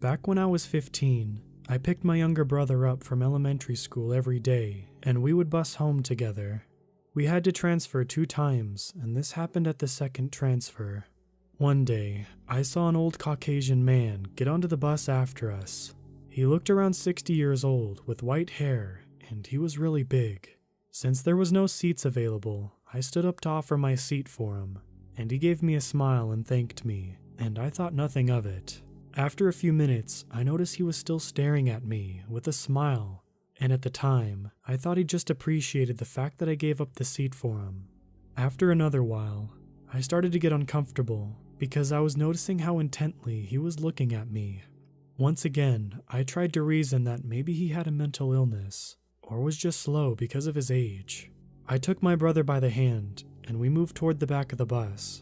Back when I was 15, I picked my younger brother up from elementary school every day, and we would bus home together. We had to transfer 2 times, and this happened at the second transfer. One day, I saw an old Caucasian man get onto the bus after us. He looked around 60 years old with white hair, and he was really big. Since there was no seats available, I stood up to offer my seat for him, and he gave me a smile and thanked me, and I thought nothing of it. After a few minutes, I noticed he was still staring at me with a smile, and at the time, I thought he just appreciated the fact that I gave up the seat for him. After another while, I started to get uncomfortable because I was noticing how intently he was looking at me. Once again, I tried to reason that maybe he had a mental illness, or was just slow because of his age. I took my brother by the hand, and we moved toward the back of the bus.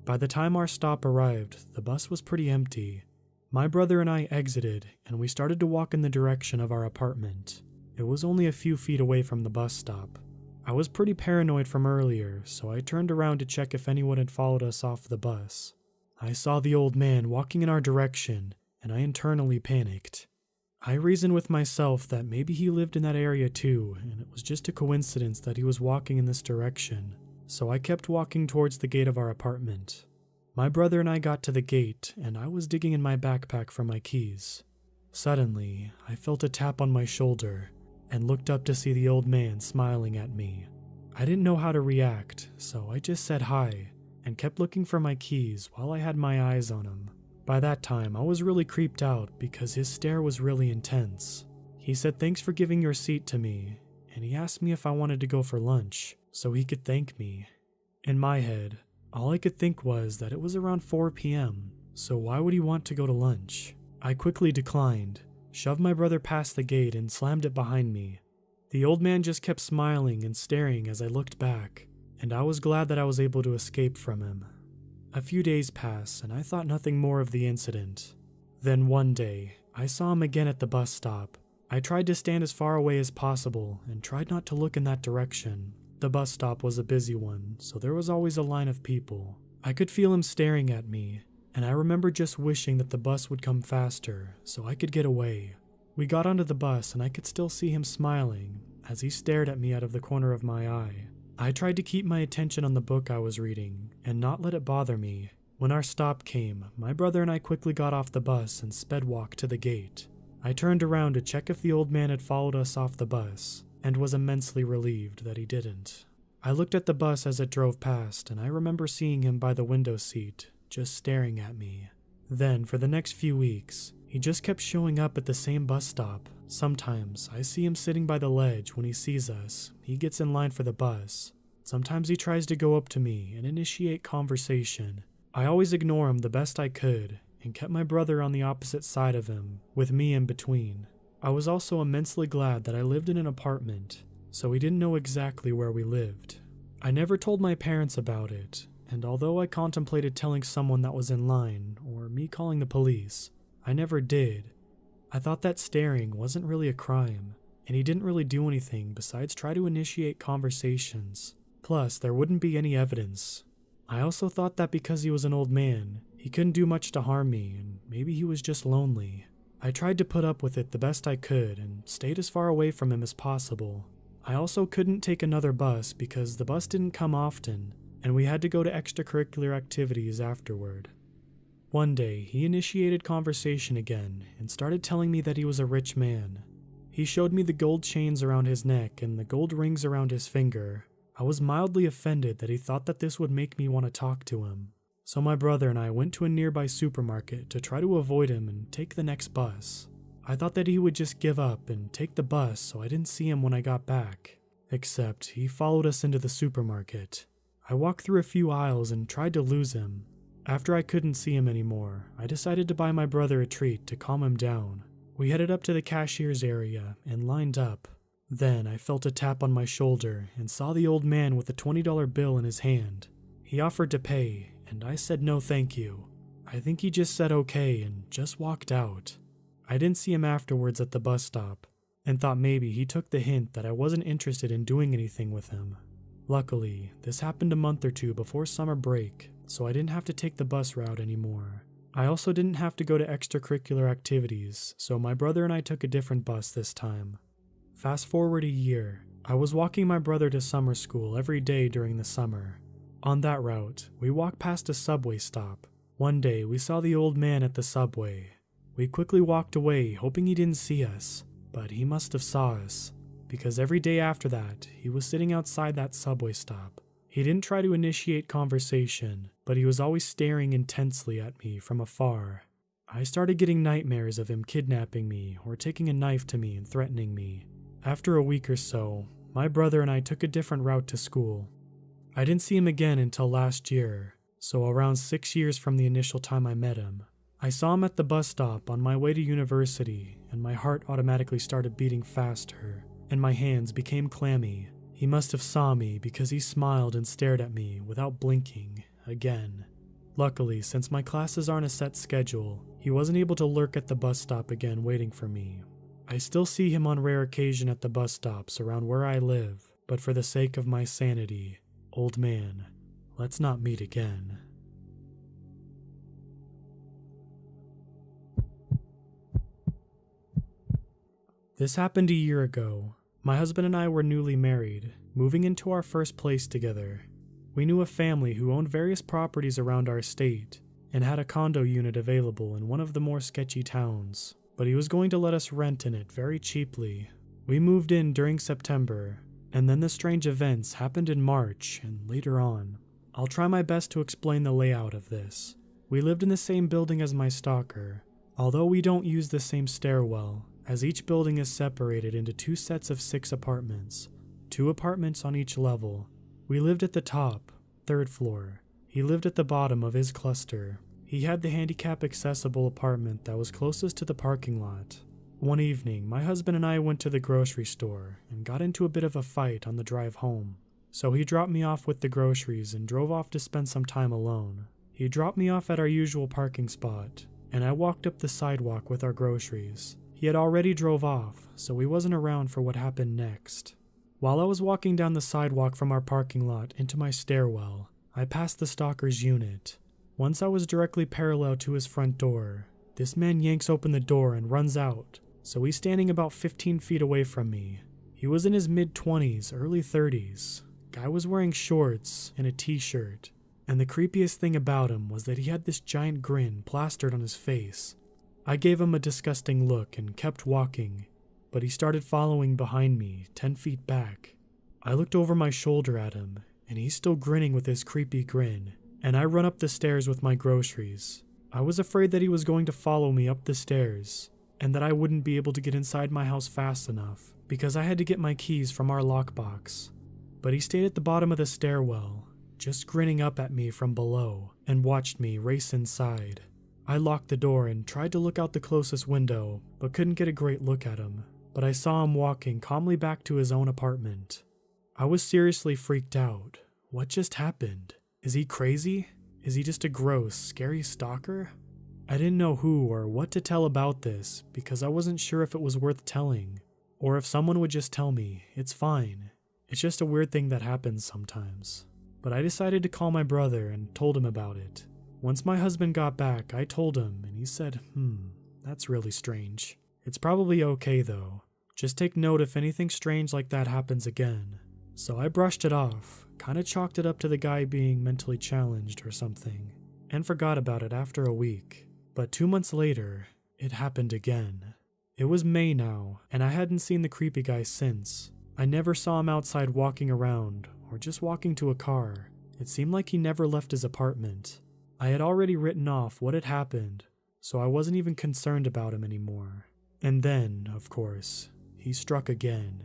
By the time our stop arrived, the bus was pretty empty. My brother and I exited, and we started to walk in the direction of our apartment. It was only a few feet away from the bus stop. I was pretty paranoid from earlier, so I turned around to check if anyone had followed us off the bus. I saw the old man walking in our direction, and I internally panicked. I reasoned with myself that maybe he lived in that area too, and it was just a coincidence that he was walking in this direction, so I kept walking towards the gate of our apartment. My brother and I got to the gate, and I was digging in my backpack for my keys. Suddenly, I felt a tap on my shoulder, and looked up to see the old man smiling at me. I didn't know how to react, so I just said hi, and kept looking for my keys while I had my eyes on him. By that time, I was really creeped out because his stare was really intense. He said thanks for giving your seat to me, and he asked me if I wanted to go for lunch, so he could thank me. In my head, all I could think was that it was around 4 p.m., so why would he want to go to lunch? I quickly declined, shoved my brother past the gate and slammed it behind me. The old man just kept smiling and staring as I looked back, and I was glad that I was able to escape from him. A few days passed, and I thought nothing more of the incident. Then one day, I saw him again at the bus stop. I tried to stand as far away as possible and tried not to look in that direction. The bus stop was a busy one, so there was always a line of people. I could feel him staring at me, and I remember just wishing that the bus would come faster so I could get away. We got onto the bus and I could still see him smiling as he stared at me out of the corner of my eye. I tried to keep my attention on the book I was reading and not let it bother me. When our stop came, my brother and I quickly got off the bus and sped walk to the gate. I turned around to check if the old man had followed us off the bus, and was immensely relieved that he didn't. I looked at the bus as it drove past, and I remember seeing him by the window seat, just staring at me. Then, for the next few weeks, he just kept showing up at the same bus stop. Sometimes, I see him sitting by the ledge when he sees us. He gets in line for the bus. Sometimes he tries to go up to me and initiate conversation. I always ignore him the best I could, and kept my brother on the opposite side of him, with me in between. I was also immensely glad that I lived in an apartment, so he didn't know exactly where we lived. I never told my parents about it, and although I contemplated telling someone that was in line, or me calling the police, I never did. I thought that staring wasn't really a crime, and he didn't really do anything besides try to initiate conversations. Plus, there wouldn't be any evidence. I also thought that because he was an old man, he couldn't do much to harm me, and maybe he was just lonely. I tried to put up with it the best I could and stayed as far away from him as possible. I also couldn't take another bus because the bus didn't come often, and we had to go to extracurricular activities afterward. One day, he initiated conversation again and started telling me that he was a rich man. He showed me the gold chains around his neck and the gold rings around his finger. I was mildly offended that he thought that this would make me want to talk to him. So my brother and I went to a nearby supermarket to try to avoid him and take the next bus. I thought that he would just give up and take the bus so I didn't see him when I got back. Except he followed us into the supermarket. I walked through a few aisles and tried to lose him. After I couldn't see him anymore, I decided to buy my brother a treat to calm him down. We headed up to the cashier's area and lined up. Then I felt a tap on my shoulder and saw the old man with a $20 bill in his hand. He offered to pay, and I said no thank you. I think he just said okay and just walked out. I didn't see him afterwards at the bus stop, and thought maybe he took the hint that I wasn't interested in doing anything with him. Luckily, this happened a month or two before summer break, so I didn't have to take the bus route anymore. I also didn't have to go to extracurricular activities, so my brother and I took a different bus this time. Fast forward a year, I was walking my brother to summer school every day during the summer. On that route, we walked past a subway stop. One day, we saw the old man at the subway. We quickly walked away, hoping he didn't see us, but he must have saw us, because every day after that, he was sitting outside that subway stop. He didn't try to initiate conversation, but he was always staring intensely at me from afar. I started getting nightmares of him kidnapping me or taking a knife to me and threatening me. After a week or so, my brother and I took a different route to school. I didn't see him again until last year, so around 6 years from the initial time I met him. I saw him at the bus stop on my way to university, and my heart automatically started beating faster, and my hands became clammy. He must have saw me because he smiled and stared at me without blinking again. Luckily, since my classes aren't a set schedule, he wasn't able to lurk at the bus stop again waiting for me. I still see him on rare occasion at the bus stops around where I live, but for the sake of my sanity, old man, let's not meet again. This happened a year ago. My husband and I were newly married, moving into our first place together. We knew a family who owned various properties around our estate and had a condo unit available in one of the more sketchy towns, but he was going to let us rent in it very cheaply. We moved in during September, and then the strange events happened in March and later on. I'll try my best to explain the layout of this. We lived in the same building as my stalker, although we don't use the same stairwell, as each building is separated into 2 sets of 6 apartments, 2 apartments on each level. We lived at the top, 3rd floor. He lived at the bottom of his cluster. He had the handicap-accessible apartment that was closest to the parking lot. One evening, my husband and I went to the grocery store and got into a bit of a fight on the drive home. So he dropped me off with the groceries and drove off to spend some time alone. He dropped me off at our usual parking spot, and I walked up the sidewalk with our groceries. He had already drove off, so he wasn't around for what happened next. While I was walking down the sidewalk from our parking lot into my stairwell, I passed the stalker's unit. Once I was directly parallel to his front door, this man yanks open the door and runs out, so he's standing about 15 feet away from me. He was in his mid-20s, early 30s. Guy was wearing shorts and a t-shirt, and the creepiest thing about him was that he had this giant grin plastered on his face. I gave him a disgusting look and kept walking, but he started following behind me, 10 feet back. I looked over my shoulder at him, and he's still grinning with his creepy grin, and I run up the stairs with my groceries. I was afraid that he was going to follow me up the stairs, and that I wouldn't be able to get inside my house fast enough, because I had to get my keys from our lockbox. But he stayed at the bottom of the stairwell, just grinning up at me from below, and watched me race inside. I locked the door and tried to look out the closest window, but couldn't get a great look at him. But I saw him walking calmly back to his own apartment. I was seriously freaked out. What just happened? Is he crazy? Is he just a gross, scary stalker? I didn't know who or what to tell about this because I wasn't sure if it was worth telling, or if someone would just tell me, it's fine. It's just a weird thing that happens sometimes. But I decided to call my brother and told him about it. Once my husband got back, I told him, and he said, that's really strange. It's probably okay though. Just take note if anything strange like that happens again. So I brushed it off, kinda chalked it up to the guy being mentally challenged or something, and forgot about it after a week. But 2 months later, it happened again. It was May now, and I hadn't seen the creepy guy since. I never saw him outside walking around, or just walking to a car. It seemed like he never left his apartment. I had already written off what had happened, so I wasn't even concerned about him anymore. And then, of course, he struck again.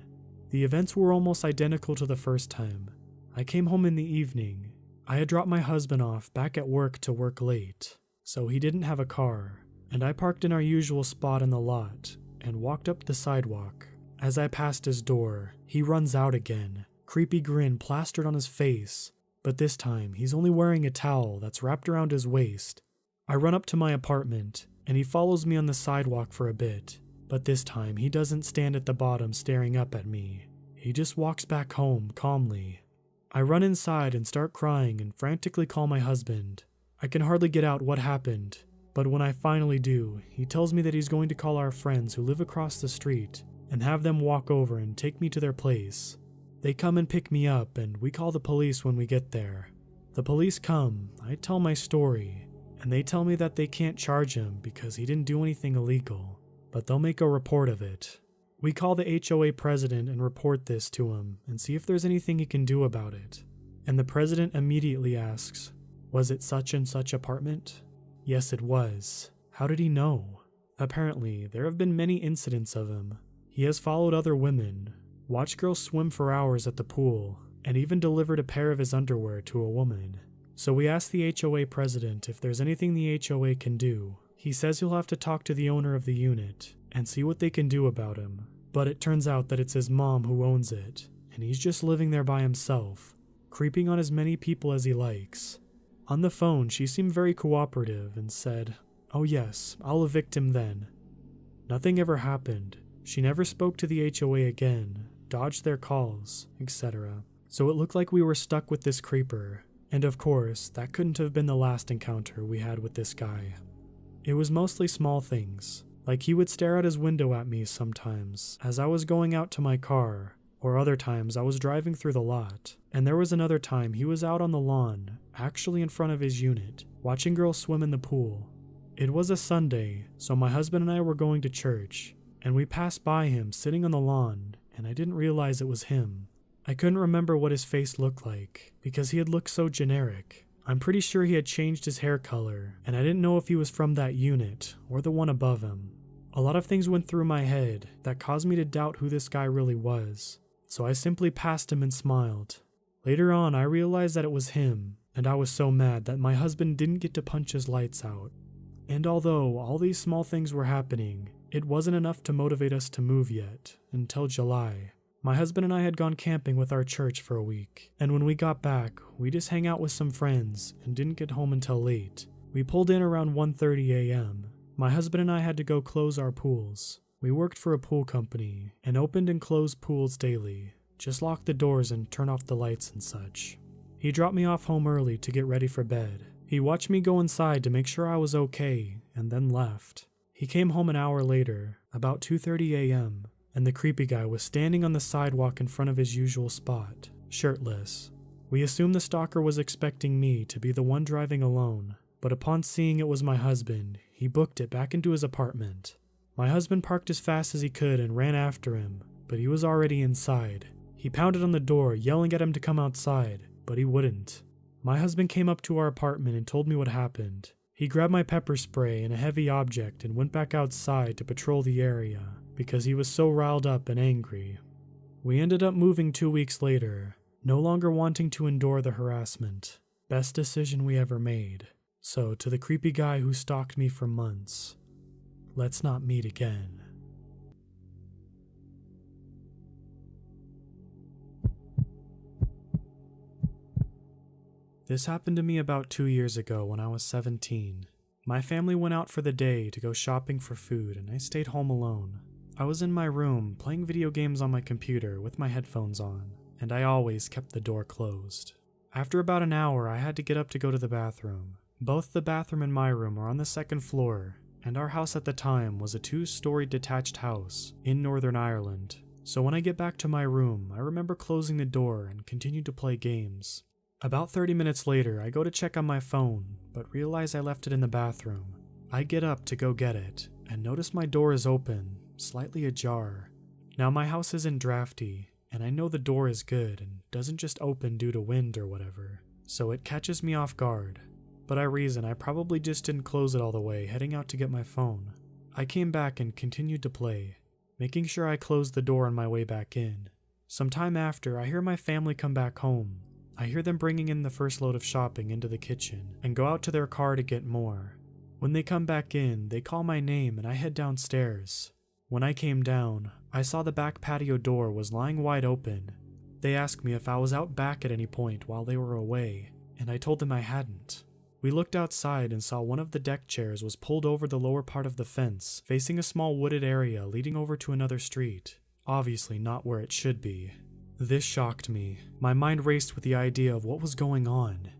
The events were almost identical to the first time. I came home in the evening. I had dropped my husband off back at work to work late, so he didn't have a car, and I parked in our usual spot in the lot and walked up the sidewalk. As I passed his door, he runs out again, creepy grin plastered on his face. But this time, he's only wearing a towel that's wrapped around his waist. I run up to my apartment, and he follows me on the sidewalk for a bit. But this time, he doesn't stand at the bottom staring up at me. He just walks back home calmly. I run inside and start crying and frantically call my husband. I can hardly get out what happened, But when I finally do, he tells me that he's going to call our friends who live across the street and have them walk over and take me to their place. They come and pick me up, and we call the police when we get there. The police come, I tell my story, and they tell me that they can't charge him because he didn't do anything illegal, but they'll make a report of it. We call the HOA president and report this to him and see if there's anything he can do about it. And the president immediately asks, "Was it such and such apartment?" Yes, it was. How did he know? Apparently, there have been many incidents of him. He has followed other women, watched girls swim for hours at the pool, and even delivered a pair of his underwear to a woman. So we asked the HOA president if there's anything the HOA can do. He says he'll have to talk to the owner of the unit and see what they can do about him. But it turns out that it's his mom who owns it, and he's just living there by himself, creeping on as many people as he likes. On the phone, she seemed very cooperative and said, "Oh yes, I'll evict him then." Nothing ever happened. She never spoke to the HOA again, dodged their calls, etc. So it looked like we were stuck with this creeper, and of course, that couldn't have been the last encounter we had with this guy. It was mostly small things, like he would stare out his window at me sometimes as I was going out to my car, or other times I was driving through the lot, and there was another time he was out on the lawn, actually in front of his unit, watching girls swim in the pool. It was a Sunday, so my husband and I were going to church, and we passed by him sitting on the lawn, and I didn't realize it was him. I couldn't remember what his face looked like, because he had looked so generic. I'm pretty sure he had changed his hair color, and I didn't know if he was from that unit, or the one above him. A lot of things went through my head that caused me to doubt who this guy really was, so I simply passed him and smiled. Later on, I realized that it was him, and I was so mad that my husband didn't get to punch his lights out. And although all these small things were happening, it wasn't enough to motivate us to move yet, until July. My husband and I had gone camping with our church for a week, and when we got back, we just hang out with some friends and didn't get home until late. We pulled in around 1:30 a.m. My husband and I had to go close our pools. We worked for a pool company and opened and closed pools daily. Just lock the doors and turn off the lights and such. He dropped me off home early to get ready for bed. He watched me go inside to make sure I was okay and then left. He came home an hour later, about 2:30 a.m., and the creepy guy was standing on the sidewalk in front of his usual spot, shirtless. We assumed the stalker was expecting me to be the one driving alone, but upon seeing it was my husband, he booked it back into his apartment. My husband parked as fast as he could and ran after him, but he was already inside. He pounded on the door, yelling at him to come outside, but he wouldn't. My husband came up to our apartment and told me what happened. He grabbed my pepper spray and a heavy object and went back outside to patrol the area because he was so riled up and angry. We ended up moving 2 weeks later, no longer wanting to endure the harassment. Best decision we ever made. So to the creepy guy who stalked me for months, let's not meet again. This happened to me about 2 years ago when I was 17. My family went out for the day to go shopping for food and I stayed home alone. I was in my room playing video games on my computer with my headphones on, and I always kept the door closed. After about an hour, I had to get up to go to the bathroom. Both the bathroom and my room are on the second floor, and our house at the time was a 2-story detached house in Northern Ireland. So when I get back to my room, I remember closing the door and continued to play games. About 30 minutes later, I go to check on my phone, but realize I left it in the bathroom. I get up to go get it, and notice my door is open, slightly ajar. Now my house isn't drafty, and I know the door is good and doesn't just open due to wind or whatever, so it catches me off guard. But I reason I probably just didn't close it all the way heading out to get my phone. I came back and continued to play, making sure I closed the door on my way back in. Some time after, I hear my family come back home. I hear them bringing in the first load of shopping into the kitchen and go out to their car to get more. When they come back in, they call my name and I head downstairs. When I came down, I saw the back patio door was lying wide open. They asked me if I was out back at any point while they were away, and I told them I hadn't. We looked outside and saw one of the deck chairs was pulled over the lower part of the fence, facing a small wooded area leading over to another street, obviously not where it should be. This shocked me. My mind raced with the idea of what was going on.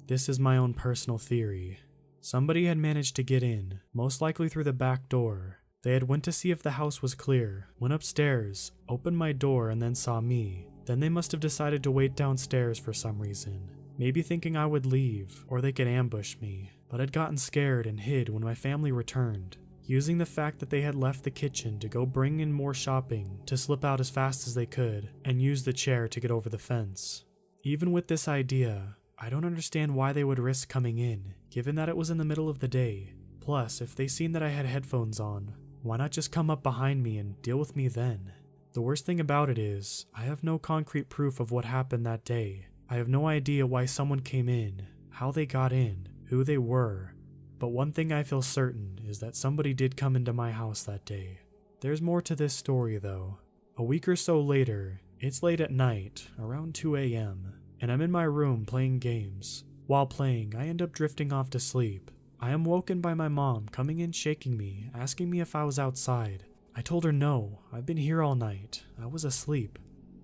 This is my own personal theory. Somebody had managed to get in, most likely through the back door. They had went to see if the house was clear, went upstairs, opened my door, and then saw me. Then they must have decided to wait downstairs for some reason. Maybe thinking I would leave, or they could ambush me, but had gotten scared and hid when my family returned, using the fact that they had left the kitchen to go bring in more shopping to slip out as fast as they could, and use the chair to get over the fence. Even with this idea, I don't understand why they would risk coming in, given that it was in the middle of the day. Plus, if they seen that I had headphones on, why not just come up behind me and deal with me then? The worst thing about it is, I have no concrete proof of what happened that day. I have no idea why someone came in, how they got in, who they were. But one thing I feel certain is that somebody did come into my house that day. There's more to this story though. A week or so later, it's late at night, around 2 a.m., and I'm in my room playing games. While playing, I end up drifting off to sleep. I am woken by my mom coming in shaking me, asking me if I was outside. I told her no, I've been here all night, I was asleep.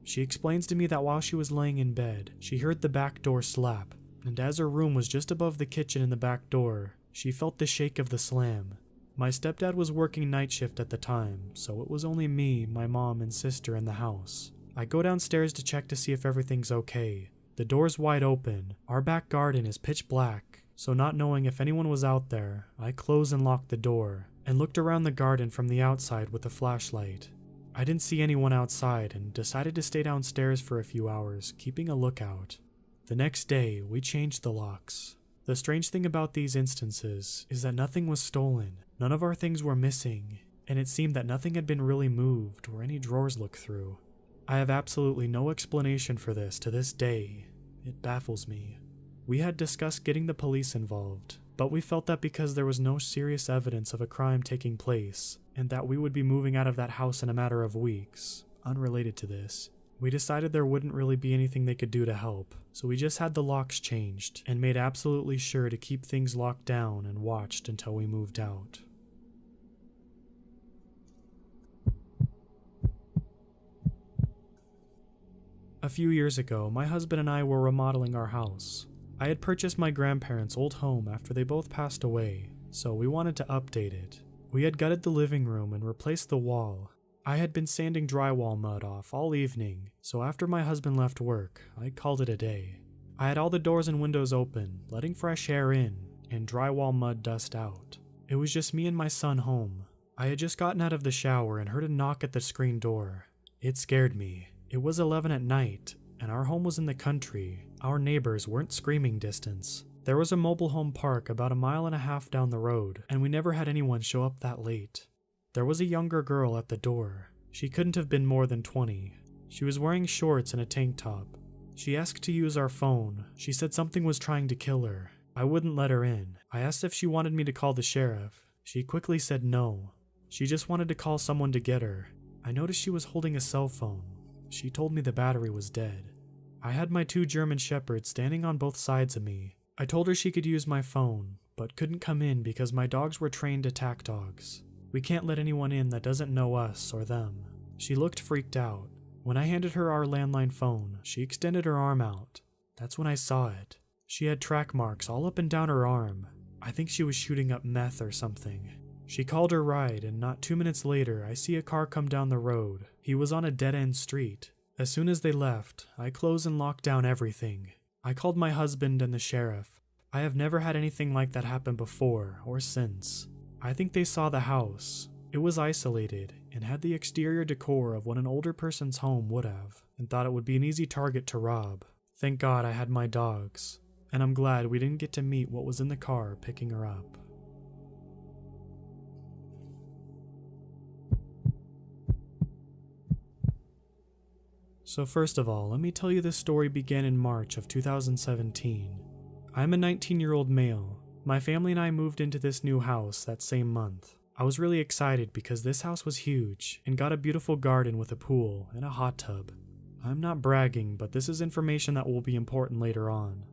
She explains to me that while she was laying in bed, she heard the back door slap, and as her room was just above the kitchen and the back door, she felt the shake of the slam. My stepdad was working night shift at the time, so it was only me, my mom, and sister in the house. I go downstairs to check to see if everything's okay. The door's wide open, our back garden is pitch black, so not knowing if anyone was out there, I closed and locked the door, and looked around the garden from the outside with a flashlight. I didn't see anyone outside and decided to stay downstairs for a few hours, keeping a lookout. The next day, we changed the locks. The strange thing about these instances is that nothing was stolen, none of our things were missing, and it seemed that nothing had been really moved or any drawers looked through. I have absolutely no explanation for this to this day. It baffles me. We had discussed getting the police involved, but we felt that because there was no serious evidence of a crime taking place, and that we would be moving out of that house in a matter of weeks, unrelated to this, we decided there wouldn't really be anything they could do to help, so we just had the locks changed, and made absolutely sure to keep things locked down and watched until we moved out. A few years ago, my husband and I were remodeling our house. I had purchased my grandparents' old home after they both passed away, so we wanted to update it. We had gutted the living room and replaced the wall. I had been sanding drywall mud off all evening, so after my husband left work, I called it a day. I had all the doors and windows open, letting fresh air in, and drywall mud dust out. It was just me and my son home. I had just gotten out of the shower and heard a knock at the screen door. It scared me. It was 11 at night, and our home was in the country. Our neighbors weren't screaming distance. There was a mobile home park about 1.5 miles down the road, and we never had anyone show up that late. There was a younger girl at the door. She couldn't have been more than 20. She was wearing shorts and a tank top. She asked to use our phone. She said something was trying to kill her. I wouldn't let her in. I asked if she wanted me to call the sheriff. She quickly said no. She just wanted to call someone to get her. I noticed she was holding a cell phone. She told me the battery was dead. I had my 2 German shepherds standing on both sides of me. I told her she could use my phone, but couldn't come in because my dogs were trained attack dogs. We can't let anyone in that doesn't know us or them. She looked freaked out. When I handed her our landline phone, she extended her arm out. That's when I saw it. She had track marks all up and down her arm. I think she was shooting up meth or something. She called her ride, and not 2 minutes later, I see a car come down the road. He was on a dead-end street. As soon as they left, I closed and locked down everything. I called my husband and the sheriff. I have never had anything like that happen before or since. I think they saw the house. It was isolated and had the exterior decor of what an older person's home would have, and thought it would be an easy target to rob. Thank God I had my dogs, and I'm glad we didn't get to meet what was in the car picking her up. So first of all, let me tell you this story began in March of 2017. I'm a 19-year-old male. My family and I moved into this new house that same month. I was really excited because this house was huge and got a beautiful garden with a pool and a hot tub. I'm not bragging, but this is information that will be important later on.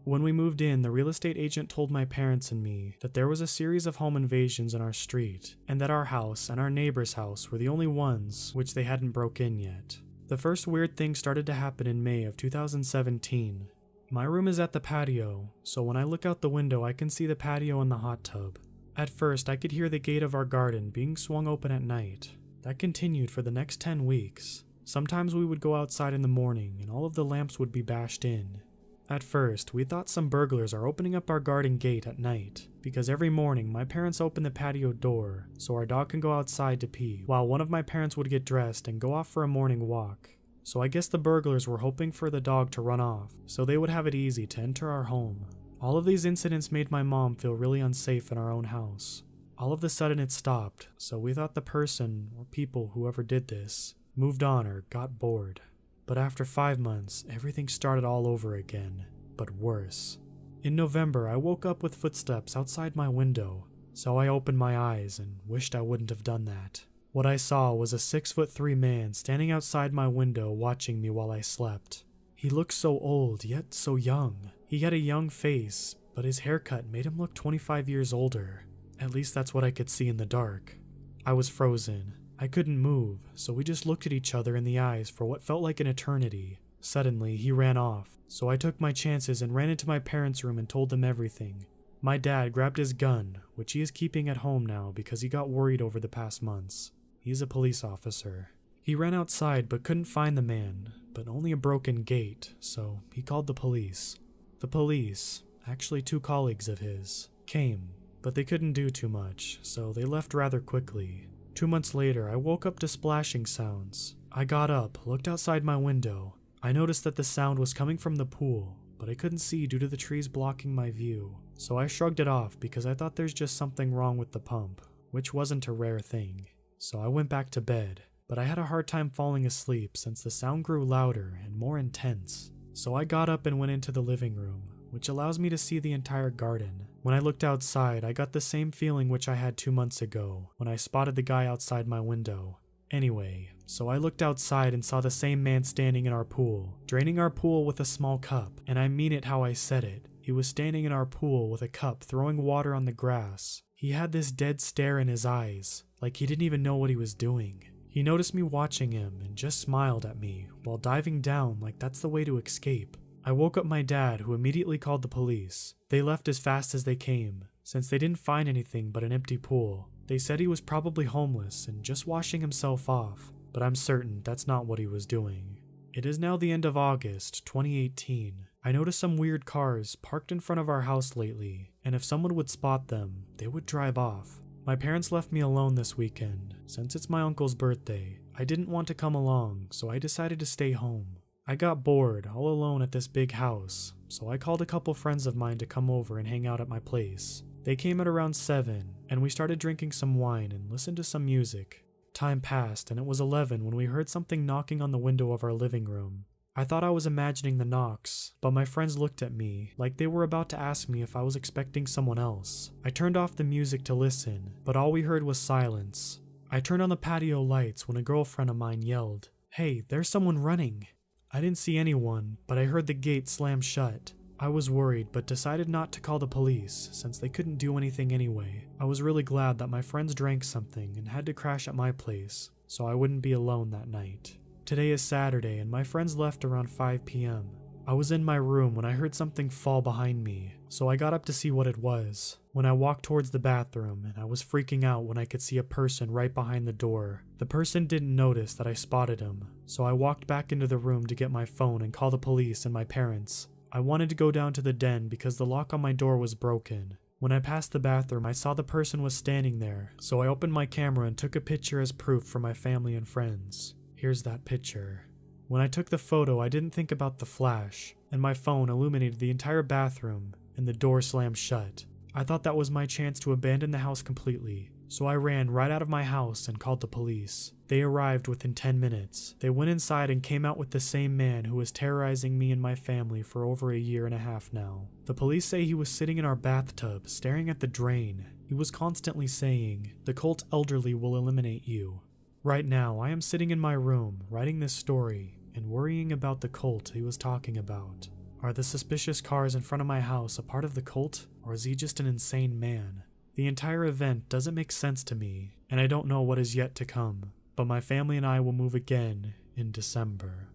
When we moved in, the real estate agent told my parents and me that there was a series of home invasions in our street, and that our house and our neighbor's house were the only ones which they hadn't broke in yet. The first weird thing started to happen in May of 2017. My room is at the patio, so when I look out the window I can see the patio and the hot tub. At first I could hear the gate of our garden being swung open at night. That continued for the next 10 weeks. Sometimes we would go outside in the morning and all of the lamps would be bashed in. At first, we thought some burglars are opening up our garden gate at night, because every morning my parents open the patio door so our dog can go outside to pee, while one of my parents would get dressed and go off for a morning walk. So I guess the burglars were hoping for the dog to run off, so they would have it easy to enter our home. All of these incidents made my mom feel really unsafe in our own house. All of a sudden it stopped, so we thought the person, or people, whoever did this, moved on or got bored. But after 5 months, everything started all over again, but worse. In November, I woke up with footsteps outside my window, so I opened my eyes and wished I wouldn't have done that. What I saw was a 6'3" man standing outside my window watching me while I slept. He looked so old, yet so young. He had a young face, but his haircut made him look 25 years older. At least that's what I could see in the dark. I was frozen. I couldn't move, so we just looked at each other in the eyes for what felt like an eternity. Suddenly, he ran off, so I took my chances and ran into my parents' room and told them everything. My dad grabbed his gun, which he is keeping at home now because he got worried over the past months. He's a police officer. He ran outside but couldn't find the man, but only a broken gate, so he called the police. The police, actually 2 colleagues of his, came, but they couldn't do too much, so they left rather quickly. 2 months later, I woke up to splashing sounds. I got up, looked outside my window. I noticed that the sound was coming from the pool, but I couldn't see due to the trees blocking my view. So I shrugged it off because I thought there's just something wrong with the pump, which wasn't a rare thing. So I went back to bed, but I had a hard time falling asleep since the sound grew louder and more intense. So I got up and went into the living room, which allows me to see the entire garden. When I looked outside, I got the same feeling which I had 2 months ago, when I spotted the guy outside my window. Anyway, so I looked outside and saw the same man standing in our pool, draining our pool with a small cup, and I mean it how I said it. He was standing in our pool with a cup throwing water on the grass. He had this dead stare in his eyes, like he didn't even know what he was doing. He noticed me watching him and just smiled at me while diving down like that's the way to escape. I woke up my dad, who immediately called the police. They left as fast as they came, since they didn't find anything but an empty pool. They said he was probably homeless and just washing himself off, but I'm certain that's not what he was doing. It is now the end of August, 2018. I noticed some weird cars parked in front of our house lately, and if someone would spot them, they would drive off. My parents left me alone this weekend. Since it's my uncle's birthday, I didn't want to come along, so I decided to stay home. I got bored all alone at this big house, so I called a couple friends of mine to come over and hang out at my place. They came at around 7, and we started drinking some wine and listened to some music. Time passed, and it was 11 when we heard something knocking on the window of our living room. I thought I was imagining the knocks, but my friends looked at me like they were about to ask me if I was expecting someone else. I turned off the music to listen, but all we heard was silence. I turned on the patio lights when a girlfriend of mine yelled, "Hey, there's someone running!" I didn't see anyone, but I heard the gate slam shut. I was worried, but decided not to call the police since they couldn't do anything anyway. I was really glad that my friends drank something and had to crash at my place, so I wouldn't be alone that night. Today is Saturday and my friends left around 5 p.m. I was in my room when I heard something fall behind me, so I got up to see what it was. When I walked towards the bathroom, and I was freaking out when I could see a person right behind the door. The person didn't notice that I spotted him, so I walked back into the room to get my phone and call the police and my parents. I wanted to go down to the den because the lock on my door was broken. When I passed the bathroom, I saw the person was standing there, so I opened my camera and took a picture as proof for my family and friends. Here's that picture. When I took the photo, I didn't think about the flash, and my phone illuminated the entire bathroom, and the door slammed shut. I thought that was my chance to abandon the house completely, so I ran right out of my house and called the police. They arrived within 10 minutes. They went inside and came out with the same man who was terrorizing me and my family for over a year and a half now. The police say he was sitting in our bathtub, staring at the drain. He was constantly saying, "The cult elderly will eliminate you." Right now, I am sitting in my room, writing this story, and worrying about the cult he was talking about. Are the suspicious cars in front of my house a part of the cult, or is he just an insane man? The entire event doesn't make sense to me, and I don't know what is yet to come, but my family and I will move again in December.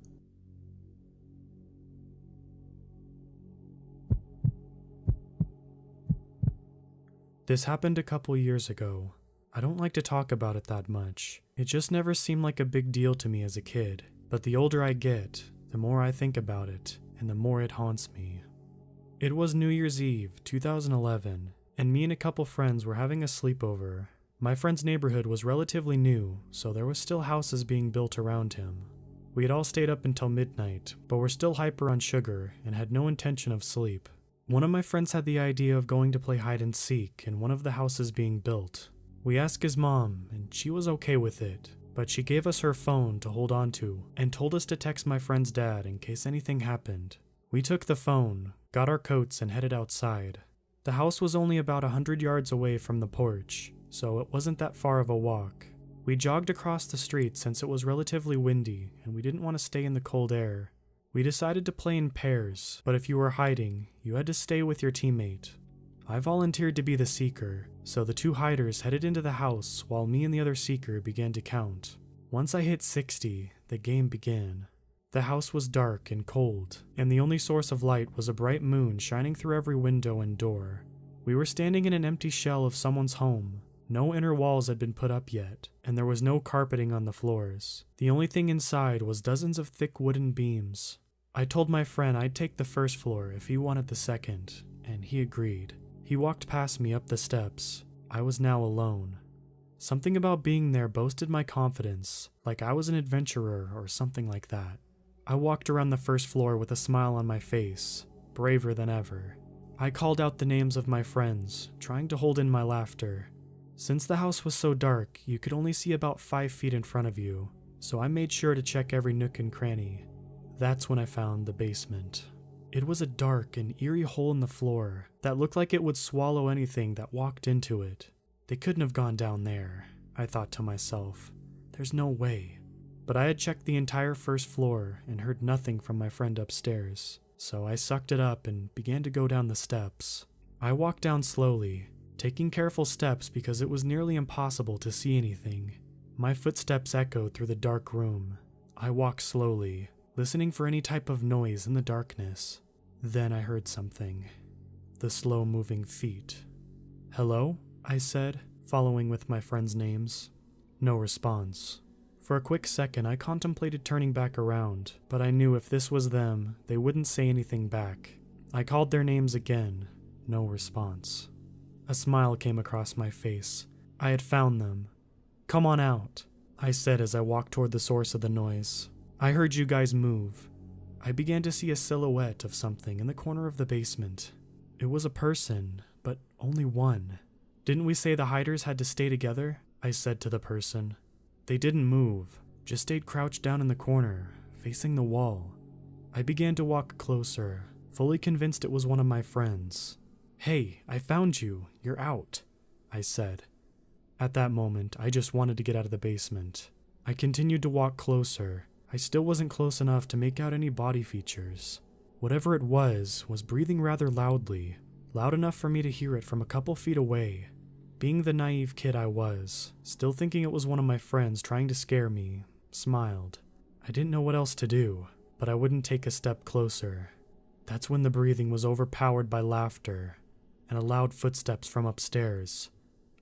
This happened a couple years ago. I don't like to talk about it that much. It just never seemed like a big deal to me as a kid. But the older I get, the more I think about it, and the more it haunts me. It was New Year's Eve, 2011, and me and a couple friends were having a sleepover. My friend's neighborhood was relatively new, so there was still houses being built around him. We had all stayed up until midnight, but were still hyper on sugar and had no intention of sleep. One of my friends had the idea of going to play hide and seek in one of the houses being built. We asked his mom, and she was okay with it, but she gave us her phone to hold on to and told us to text my friend's dad in case anything happened. We took the phone, got our coats, and headed outside. The house was only about 100 yards away from the porch, so it wasn't that far of a walk. We jogged across the street since it was relatively windy and we didn't want to stay in the cold air. We decided to play in pairs, but if you were hiding, you had to stay with your teammate. I volunteered to be the seeker, so the two hiders headed into the house while me and the other seeker began to count. Once I hit 60, the game began. The house was dark and cold, and the only source of light was a bright moon shining through every window and door. We were standing in an empty shell of someone's home. No inner walls had been put up yet, and there was no carpeting on the floors. The only thing inside was dozens of thick wooden beams. I told my friend I'd take the first floor if he wanted the second, and he agreed. He walked past me up the steps. I was now alone. Something about being there boosted my confidence, like I was an adventurer or something like that. I walked around the first floor with a smile on my face, braver than ever. I called out the names of my friends, trying to hold in my laughter. Since the house was so dark, you could only see about 5 feet in front of you, so I made sure to check every nook and cranny. That's when I found the basement. It was a dark and eerie hole in the floor that looked like it would swallow anything that walked into it. They couldn't have gone down there, I thought to myself. There's no way. But I had checked the entire first floor and heard nothing from my friend upstairs, so I sucked it up and began to go down the steps. I walked down slowly, taking careful steps because it was nearly impossible to see anything. My footsteps echoed through the dark room. I walked slowly, listening for any type of noise in the darkness. Then I heard something. The slow-moving feet. "Hello?" I said, following with my friends' names. No response. For a quick second, I contemplated turning back around, but I knew if this was them, they wouldn't say anything back. I called their names again. No response. A smile came across my face. I had found them. "Come on out," I said as I walked toward the source of the noise. "I heard you guys move." I began to see a silhouette of something in the corner of the basement. It was a person, but only one. "Didn't we say the hiders had to stay together?" I said to the person. They didn't move, just stayed crouched down in the corner, facing the wall. I began to walk closer, fully convinced it was one of my friends. "Hey, I found you. You're out," I said. At that moment, I just wanted to get out of the basement. I continued to walk closer. I still wasn't close enough to make out any body features. Whatever it was breathing rather loudly, loud enough for me to hear it from a couple feet away. Being the naive kid I was, still thinking it was one of my friends trying to scare me, smiled. I didn't know what else to do, but I wouldn't take a step closer. That's when the breathing was overpowered by laughter and a loud footsteps from upstairs.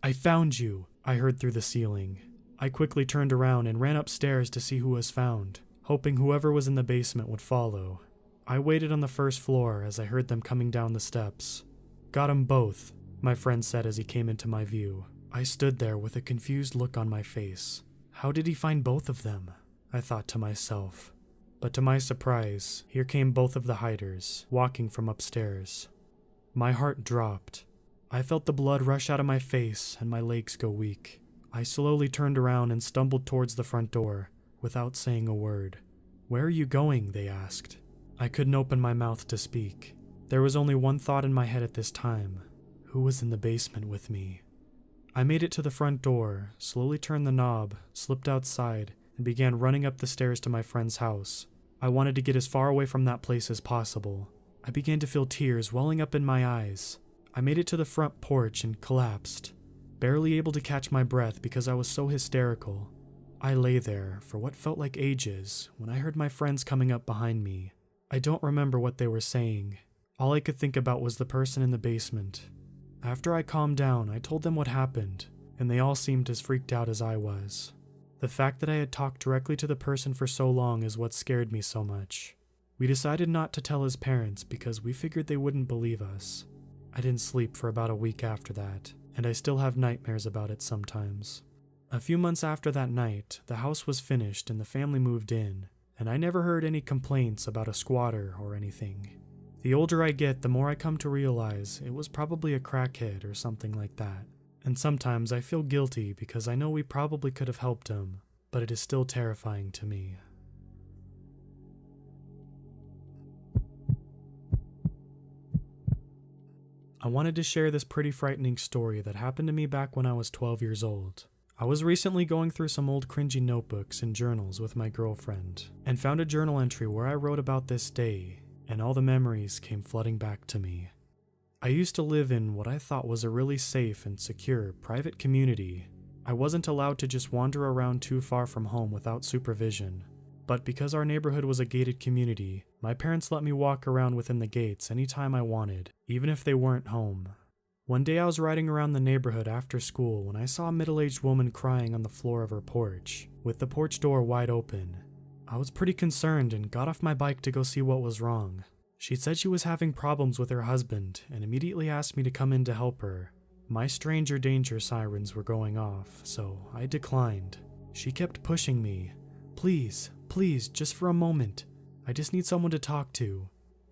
"I found you," I heard through the ceiling. I quickly turned around and ran upstairs to see who was found, hoping whoever was in the basement would follow. I waited on the first floor as I heard them coming down the steps. "Got 'em both," my friend said as he came into my view. I stood there with a confused look on my face. How did he find both of them? I thought to myself. But to my surprise, here came both of the hiders, walking from upstairs. My heart dropped. I felt the blood rush out of my face and my legs go weak. I slowly turned around and stumbled towards the front door, without saying a word. "Where are you going?" they asked. I couldn't open my mouth to speak. There was only one thought in my head at this time. Who was in the basement with me? I made it to the front door, slowly turned the knob, slipped outside, and began running up the stairs to my friend's house. I wanted to get as far away from that place as possible. I began to feel tears welling up in my eyes. I made it to the front porch and collapsed, barely able to catch my breath because I was so hysterical. I lay there for what felt like ages when I heard my friends coming up behind me. I don't remember what they were saying. All I could think about was the person in the basement. After I calmed down, I told them what happened, and they all seemed as freaked out as I was. The fact that I had talked directly to the person for so long is what scared me so much. We decided not to tell his parents because we figured they wouldn't believe us. I didn't sleep for about a week after that, and I still have nightmares about it sometimes. A few months after that night, the house was finished and the family moved in, and I never heard any complaints about a squatter or anything. The older I get, the more I come to realize it was probably a crackhead or something like that. And sometimes I feel guilty because I know we probably could have helped him, but it is still terrifying to me. I wanted to share this pretty frightening story that happened to me back when I was 12 years old. I was recently going through some old cringy notebooks and journals with my girlfriend, and found a journal entry where I wrote about this day, and all the memories came flooding back to me. I used to live in what I thought was a really safe and secure private community. I wasn't allowed to just wander around too far from home without supervision, but because our neighborhood was a gated community, my parents let me walk around within the gates anytime I wanted, even if they weren't home. One day I was riding around the neighborhood after school when I saw a middle-aged woman crying on the floor of her porch, with the porch door wide open. I was pretty concerned and got off my bike to go see what was wrong. She said she was having problems with her husband and immediately asked me to come in to help her. My stranger danger sirens were going off, so I declined. She kept pushing me. Please, just for a moment. I just need someone to talk to.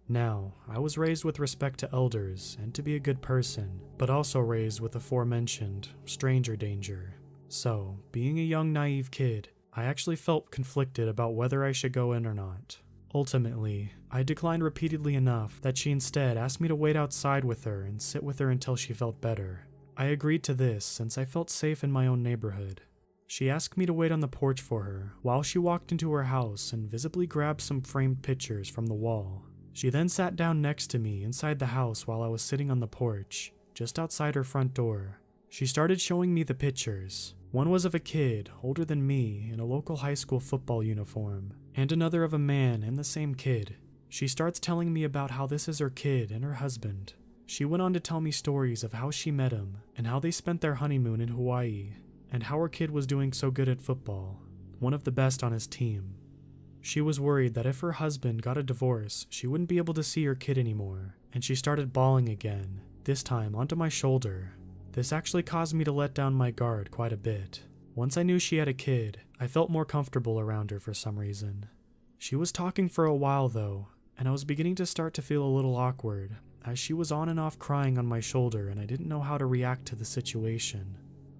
Now, I was raised with respect to elders and to be a good person, but also raised with aforementioned stranger danger. So, being a young naive kid, I actually felt conflicted about whether I should go in or not. Ultimately, I declined repeatedly enough that she instead asked me to wait outside with her and sit with her until she felt better. I agreed to this since I felt safe in my own neighborhood. She asked me to wait on the porch for her while she walked into her house and visibly grabbed some framed pictures from the wall. She then sat down next to me inside the house while I was sitting on the porch, just outside her front door. She started showing me the pictures. One was of a kid, older than me, in a local high school football uniform, and another of a man and the same kid. She starts telling me about how this is her kid and her husband. She went on to tell me stories of how she met him, and how they spent their honeymoon in Hawaii, and how her kid was doing so good at football, one of the best on his team. She was worried that if her husband got a divorce, she wouldn't be able to see her kid anymore, and she started bawling again, this time onto my shoulder. This actually caused me to let down my guard quite a bit. Once I knew she had a kid, I felt more comfortable around her for some reason. She was talking for a while though, and I was beginning to start to feel a little awkward, as she was on and off crying on my shoulder and I didn't know how to react to the situation.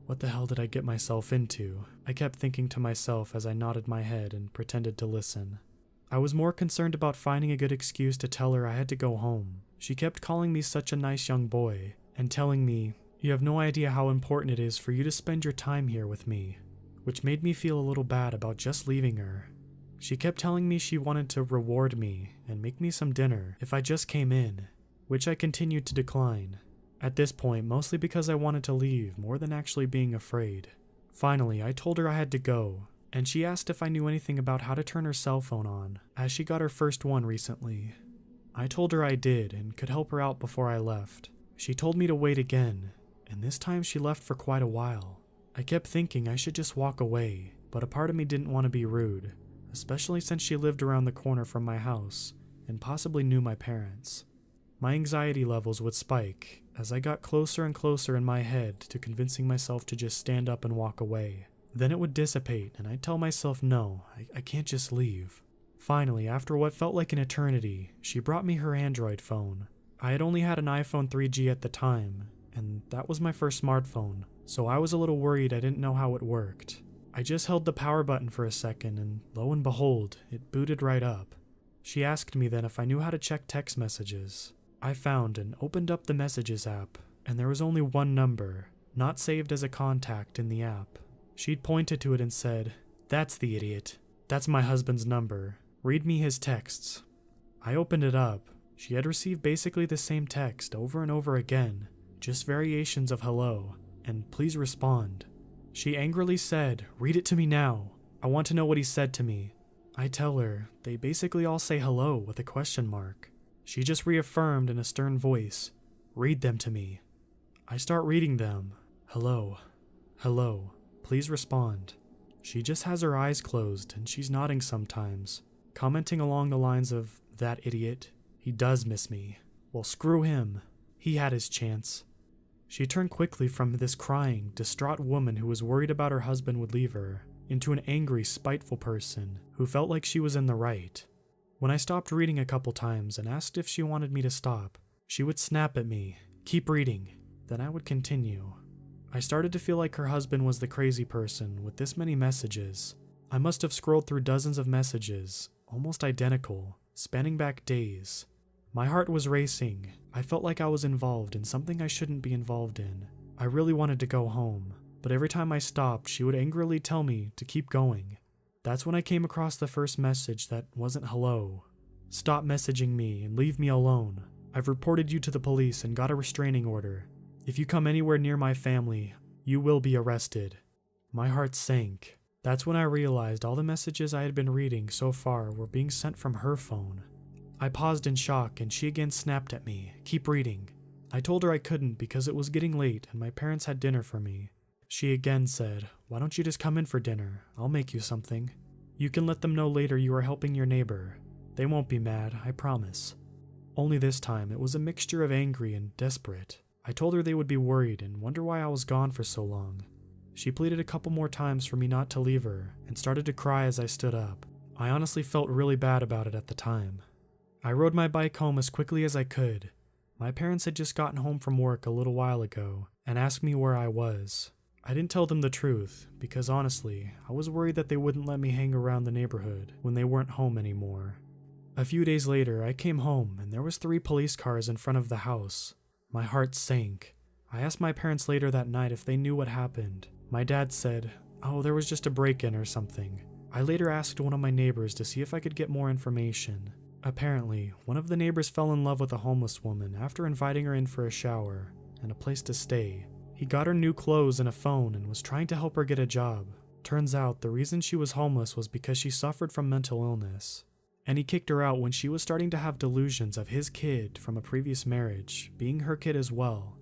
What the hell did I get myself into? I kept thinking to myself as I nodded my head and pretended to listen. I was more concerned about finding a good excuse to tell her I had to go home. She kept calling me such a nice young boy, and telling me, "You have no idea how important it is for you to spend your time here with me," which made me feel a little bad about just leaving her. She kept telling me she wanted to reward me and make me some dinner if I just came in, which I continued to decline. At this point, mostly because I wanted to leave more than actually being afraid. Finally, I told her I had to go, and she asked if I knew anything about how to turn her cell phone on, as she got her first one recently. I told her I did and could help her out before I left. She told me to wait again, and this time she left for quite a while. I kept thinking I should just walk away, but a part of me didn't want to be rude, especially since she lived around the corner from my house and possibly knew my parents. My anxiety levels would spike as I got closer and closer in my head to convincing myself to just stand up and walk away. Then it would dissipate and I'd tell myself no, I can't just leave. Finally, after what felt like an eternity, she brought me her Android phone. I had only had an iPhone 3G at the time, and that was my first smartphone, so I was a little worried I didn't know how it worked. I just held the power button for a second and lo and behold, it booted right up. She asked me then if I knew how to check text messages. I found and opened up the Messages app, and there was only one number, not saved as a contact in the app. She'd pointed to it and said, "That's the idiot. That's my husband's number. Read me his texts." I opened it up. She had received basically the same text over and over again, just variations of hello, and please respond. She angrily said, "Read it to me now. I want to know what he said to me." I tell her, they basically all say hello with a question mark. She just reaffirmed in a stern voice, "Read them to me." I start reading them. Hello. Hello. Please respond. She just has her eyes closed and she's nodding sometimes, commenting along the lines of, "That idiot. He does miss me. Well, screw him. He had his chance." She turned quickly from this crying, distraught woman who was worried about her husband would leave her, into an angry, spiteful person who felt like she was in the right. When I stopped reading a couple times and asked if she wanted me to stop, she would snap at me, "Keep reading." Then I would continue. I started to feel like her husband was the crazy person with this many messages. I must have scrolled through dozens of messages, almost identical, spanning back days. My heart was racing. I felt like I was involved in something I shouldn't be involved in. I really wanted to go home, but every time I stopped, she would angrily tell me to keep going. That's when I came across the first message that wasn't hello. "Stop messaging me and leave me alone. I've reported you to the police and got a restraining order. If you come anywhere near my family, you will be arrested." My heart sank. That's when I realized all the messages I had been reading so far were being sent from her phone. I paused in shock and she again snapped at me, "Keep reading." I told her I couldn't because it was getting late and my parents had dinner for me. She again said, "Why don't you just come in for dinner? I'll make you something. You can let them know later you are helping your neighbor. They won't be mad, I promise." Only this time it was a mixture of angry and desperate. I told her they would be worried and wonder why I was gone for so long. She pleaded a couple more times for me not to leave her and started to cry as I stood up. I honestly felt really bad about it at the time. I rode my bike home as quickly as I could. My parents had just gotten home from work a little while ago and asked me where I was. I didn't tell them the truth because honestly, I was worried that they wouldn't let me hang around the neighborhood when they weren't home anymore. A few days later, I came home and there was 3 police cars in front of the house. My heart sank. I asked my parents later that night if they knew what happened. My dad said, "Oh, there was just a break-in or something." I later asked one of my neighbors to see if I could get more information. Apparently, one of the neighbors fell in love with a homeless woman after inviting her in for a shower and a place to stay. He got her new clothes and a phone and was trying to help her get a job. Turns out the reason she was homeless was because she suffered from mental illness. And he kicked her out when she was starting to have delusions of his kid from a previous marriage being her kid as well.